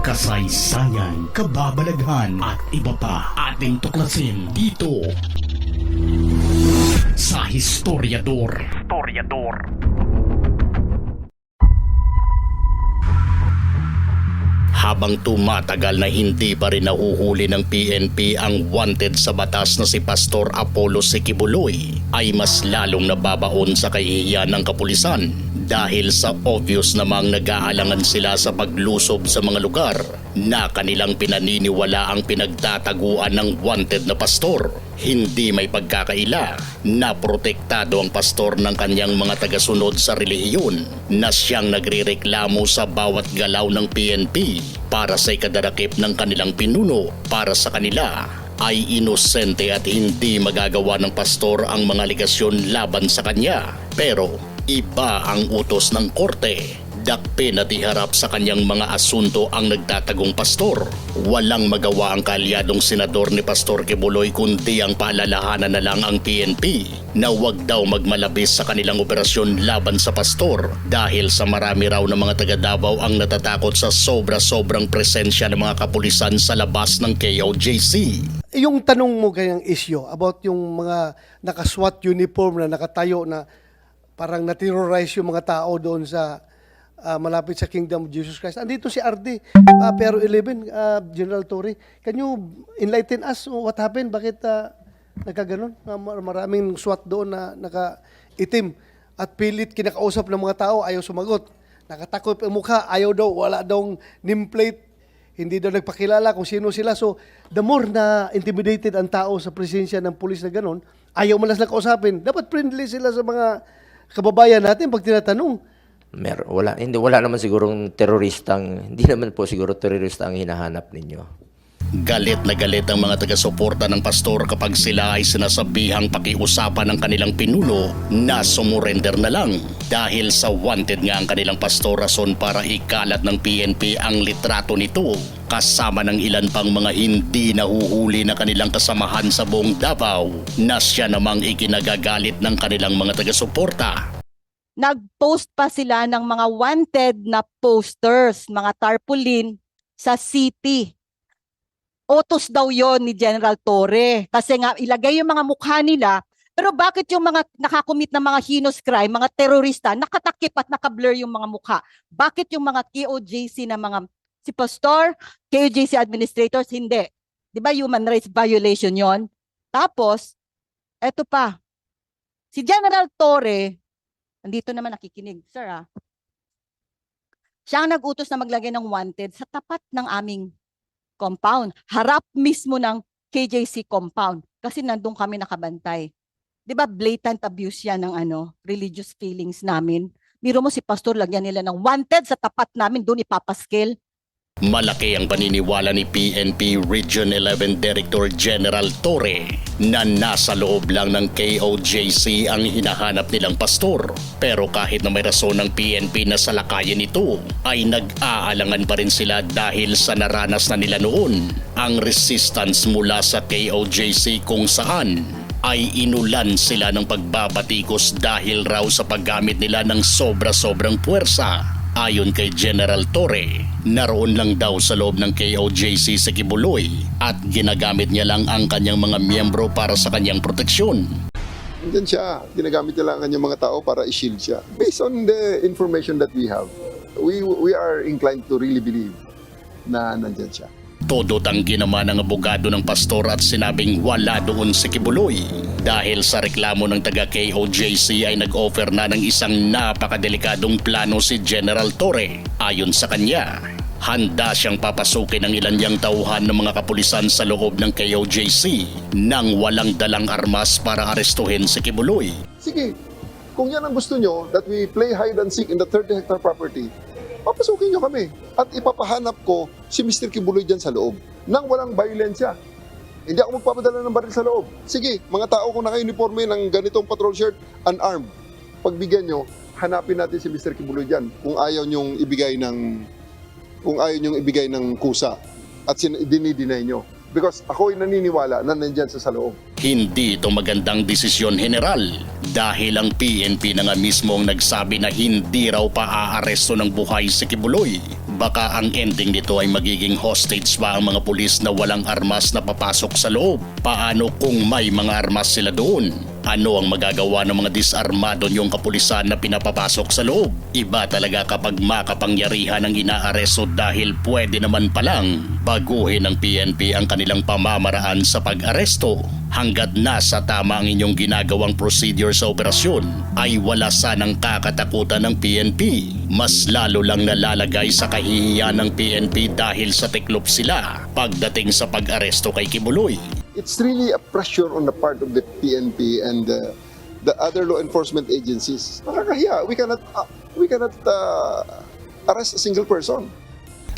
kasaysayan, kababalaghan at iba pa ating tuklasin dito sa Historiador. Habang tumatagal na hindi pa rin nahuhuli ng PNP ang wanted sa batas na si Pastor Apollo Sikibuloy, ay mas lalong nababaon sa kahihiyan ng kapulisan dahil sa obvious namang nag-aalangan sila sa paglusob sa mga lugar na kanilang pinaniniwala ang pinagtataguan ng wanted na pastor. Hindi may pagkakaila na protektado ang pastor ng kanyang mga tagasunod sa relihiyon na siyang nagrereklamo sa bawat galaw ng PNP para sa ikadarakip ng kanilang pinuno. Para sa kanila ay inosente at hindi magagawa ng pastor ang mga aligasyon laban sa kanya. Pero iba ang utos ng korte. Dakpin at iharap sa kanyang mga asunto ang nagtatagong pastor. Walang magawa ang kaalyadong senador ni Pastor Kibuloy kundi ang paalalahanan na lang ang PNP na huwag daw magmalabis sa kanilang operasyon laban sa pastor dahil sa marami raw ng mga taga Davao ang natatakot sa sobra-sobrang presensya ng mga kapulisan sa labas ng KOJC. Yung tanong mo ganyang issue about yung mga naka-SWAT uniform na nakatayo na parang na-terrorize yung mga tao doon sa malapit sa Kingdom of Jesus Christ. Andito si RD, pero 11, General Torre. Can you enlighten us what happened? Bakit nagkaganon? Maraming SWAT doon na nakaitim at pilit kinakausap ng mga tao, ayaw sumagot. Nakatakot ang mukha, ayaw daw, wala daw nameplate. Hindi daw nagpakilala kung sino sila. So, the more na intimidated ang tao sa presensya ng pulis na ganon, ayaw malas na kausapin. Dapat friendly sila sa mga kababayan natin pag tinatanong. Wala naman sigurong teroristang, hindi naman po siguro terorista ang hinahanap ninyo. Galit na galit ang mga taga-suporta ng pastor kapag sila ay sinasabihang pakiusapan ng kanilang pinuno na sumurrender na lang dahil sa wanted nga ang kanilang pastor, rason para ikalat ng PNP ang litrato nito kasama ng ilan pang mga hindi nahuhuli na kanilang kasamahan sa buong Davao na siya namang ikinagagalit ng kanilang mga taga-suporta. Nag-post pa sila ng mga wanted na posters, mga tarpaulin sa city. Utos daw yon ni General Torre kasi nga ilagay yung mga mukha nila. Pero bakit yung mga nakakumit ng mga heinous crime, mga terorista, nakatakip at nakablur yung mga mukha? Bakit yung mga KOJC na mga si Pastor, KOJC administrators, hindi? Di ba human rights violation yon? Tapos, eto pa, si General Torre, andito naman nakikinig, sir siya ang nag-utos na maglagay ng wanted sa tapat ng aming compound. Harap mismo ng KJC compound. Kasi nandun kami nakabantay. Di ba blatant abuse yan ng religious feelings namin. Biro mo si Pastor, lagyan nila ng wanted sa tapat namin, doon ipapaskil. Malaki ang paniniwala ni PNP Region 11 Director General Torre na nasa loob lang ng KOJC ang hinahanap nilang pastor. Pero kahit na may rason ng PNP na salakayin ito, ay nag-aalangan pa rin sila dahil sa naranas na nila noon ang resistance mula sa KOJC kung saan ay inulan sila ng pagbabatikos dahil raw sa paggamit nila ng sobra-sobrang puwersa. Ayon kay General Torre, naroon lang daw sa loob ng KOJC sa Kibuloy at ginagamit niya lang ang kanyang mga miyembro para sa kanyang proteksyon. Nandiyan siya. Ginagamit niya lang ang kanyang mga tao para i-shield siya. Based on the information that we have, we are inclined to really believe na nandiyan siya. Todo tanggi naman ang abogado ng pastor at sinabing wala doon si Kibuloy dahil sa reklamo ng taga KOJC ay nag-offer na ng isang napakadelikadong plano si General Torre. Ayon sa kanya, handa siyang papasukin ng ilan niyang tauhan ng mga kapulisan sa loob ng KOJC nang walang dalang armas para arestuhin si Kibuloy. Sige, kung yan ang gusto nyo, that we play hide and seek in the 30-hectare property, papasukin nyo kami at ipapahanap ko si Mr. Kibuloy dyan sa loob nang walang violensya. Hindi ako magpapadala ng baril sa loob. Sige, mga tao kung naka-uniforme ng ganitong patrol shirt, unarmed, pagbigyan nyo, hanapin natin si Mr. Kibuloy dyan kung ayaw nyong ibigay ng kusa at dinideny nyo. Because ako'y naniniwala na nandyan sa loob. Hindi ito magandang desisyon, General, dahil ang PNP na nga mismo ang nagsabi na hindi raw pa aaresto ng buhay si Kibuloy Baka ang ending nito ay magiging hostage pa ang mga pulis na walang armas na papasok sa loob. Paano kung may mga armas sila doon? Ano ang magagawa ng mga disarmado niyong kapulisan na pinapapasok sa loob? Iba talaga kapag makapangyarihan ang inaaresto dahil pwede naman palang baguhin ng PNP ang kanilang pamamaraan sa pag-aresto. Hanggat nasa tama ang inyong ginagawang procedure sa operasyon, ay wala sanang kakatakutan ng PNP. Mas lalo lang nalalagay sa kahihiyan ng PNP dahil sa tiklop sila pagdating sa pag-aresto kay Kibuloy. It's really a pressure on the part of the PNP and the other law enforcement agencies. Nakakahiya. We cannot arrest a single person.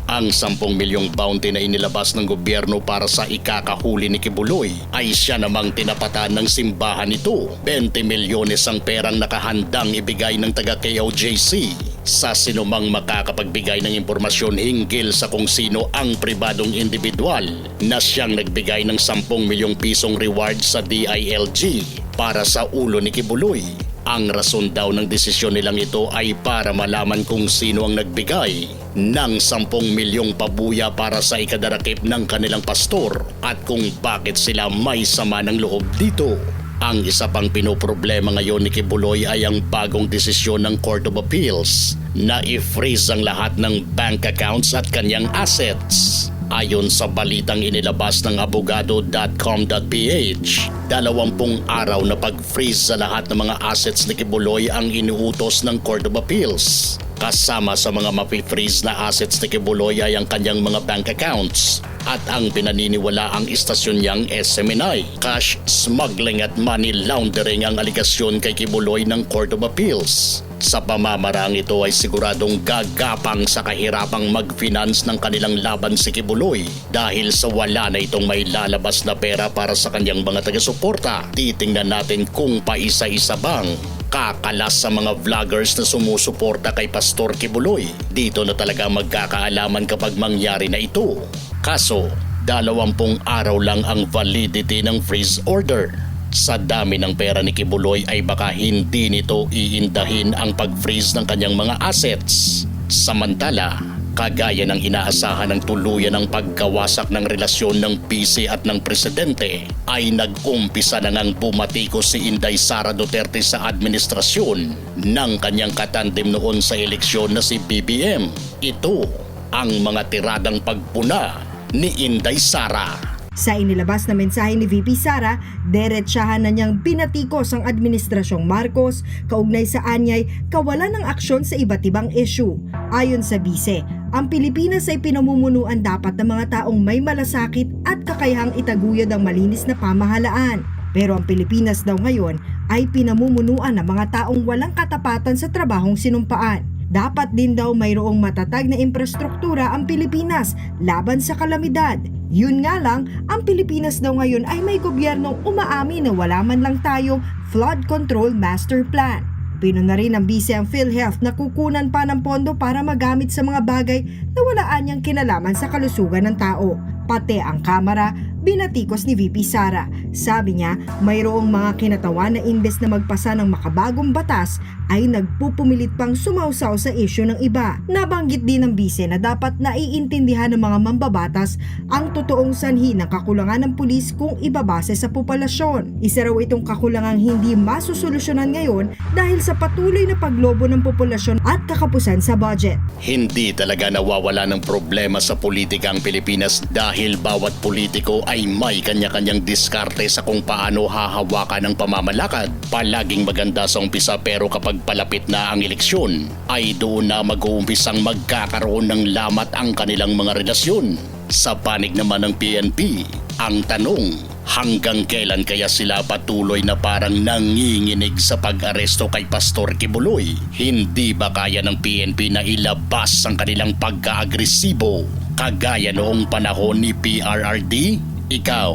Ang 10 milyong bounty na inilabas ng gobyerno para sa ikakahuli ni Kibuloy ay siya namang tinapatan ng simbahan nito. 20 milyones ang perang nakahandang ibigay ng taga-KOJC sa sinumang makakapagbigay ng impormasyon hinggil sa kung sino ang pribadong individual na siyang nagbigay ng 10 milyong pisong reward sa DILG para sa ulo ni Kibuloy. Ang rason daw ng desisyon nilang ito ay para malaman kung sino ang nagbigay ng 10 milyong pabuya para sa ikadarakip ng kanilang pastor at kung bakit sila may sama ng loob dito. Ang isa pang pinoproblema ngayon ni Kibuloy ay ang bagong desisyon ng Court of Appeals na i-freeze ang lahat ng bank accounts at kanyang assets. Ayon sa balitang inilabas ng abogado.com.ph, 20 araw na pag-freeze sa lahat ng mga assets ni Kibuloy ang inuutos ng Court of Appeals. Kasama sa mga mapi-freeze na assets ni Kibuloy ay ang kanyang mga bank accounts at ang pinaniniwala ang istasyon niyang SMNI. Cash smuggling at money laundering ang aligasyon kay Kibuloy ng Court of Appeals. Sa pamamarang ito ay siguradong gagapang sa kahirapang mag-finance ng kanilang laban si Kibuloy dahil sa wala na itong may lalabas na pera para sa kanyang mga taga-suporta. Titingnan natin kung paisa-isa bang kakalas sa mga vloggers na sumusuporta kay Pastor Kibuloy. Dito na talaga magkakaalaman kapag mangyari na ito. Kaso, 20 araw lang ang validity ng freeze order. Sa dami ng pera ni Kibuloy ay baka hindi nito iindahin ang pag-freeze ng kanyang mga assets. Samantala, kagaya ng inaasahan ng tuluyan ng pagkawasak ng relasyon ng PC at ng presidente, ay nag-umpisa na ngang bumatikos si Inday Sara Duterte sa administrasyon ng kanyang katandem noon sa eleksyon na si BBM. Ito ang mga tiradang pagpuna ni Inday Sara. Sa inilabas na mensahe ni VP Sara, derechahan na niyang binatikos ang Administrasyong Marcos kaugnay sa anyay kawalan ng aksyon sa iba't ibang issue. Ayon sa bise, ang Pilipinas ay pinamumunuan dapat ng mga taong may malasakit at kakayahang itaguyod ang malinis na pamahalaan. Pero ang Pilipinas daw ngayon ay pinamumunuan ng mga taong walang katapatan sa trabahong sinumpaan. Dapat din daw mayroong matatag na infrastruktura ang Pilipinas laban sa kalamidad. Yun nga lang, ang Pilipinas daw ngayon ay may gobyernong umaamin na wala man lang tayong flood control master plan. Pinuna rin ng bise ang PhilHealth na kukunan pa ng pondo para magamit sa mga bagay na walaan niyang kinalaman sa kalusugan ng tao. Pati ang Kamara, binatikos ni VP Sara. Sabi niya, mayroong mga kinatawan na imbes na magpasa ng makabagong batas ay nagpupumilit pang sumausaw sa isyu ng iba. Nabanggit din ng bise na dapat naiintindihan ng mga mambabatas ang totoong sanhi ng kakulangan ng pulis kung ibabase sa populasyon. Isa raw itong kakulangang hindi masusolusyonan ngayon dahil sa patuloy na paglobo ng populasyon at kakapusan sa budget. Hindi talaga nawawala ng problema sa politika ang Pilipinas dahil bawat politiko ay may kanya-kanyang diskarte sa kung paano hahawakan ang pamamalakad. Palaging maganda sa umpisa pero kapag palapit na ang eleksyon ay doon na mag-uumpisang magkakaroon ng lamat ang kanilang mga relasyon. Sa panig naman ng PNP, ang tanong, hanggang kailan kaya sila patuloy na parang nanginginig sa pag-aresto kay Pastor Kibuloy? Hindi ba kaya ng PNP na ilabas ang kanilang pagka-agresibo kagaya noong panahon ni PRRD? Ikaw,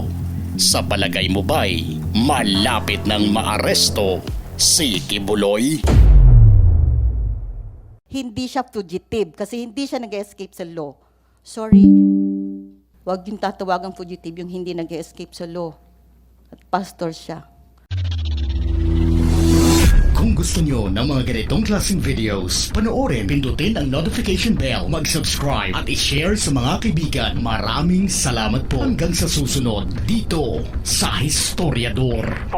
sa palagay mo ba'y malapit ng maaresto si Kibuloy? Hindi siya fugitive kasi hindi siya nag-escape sa law. Sorry. Huwag yung tatawagang fugitive yung hindi nag-escape sa law. At pastor siya. Kung gusto nyo ng mga ganitong klaseng videos, panoorin, pindutin ang notification bell, mag-subscribe at i-share sa mga kaibigan. Maraming salamat po hanggang sa susunod dito sa Historiador.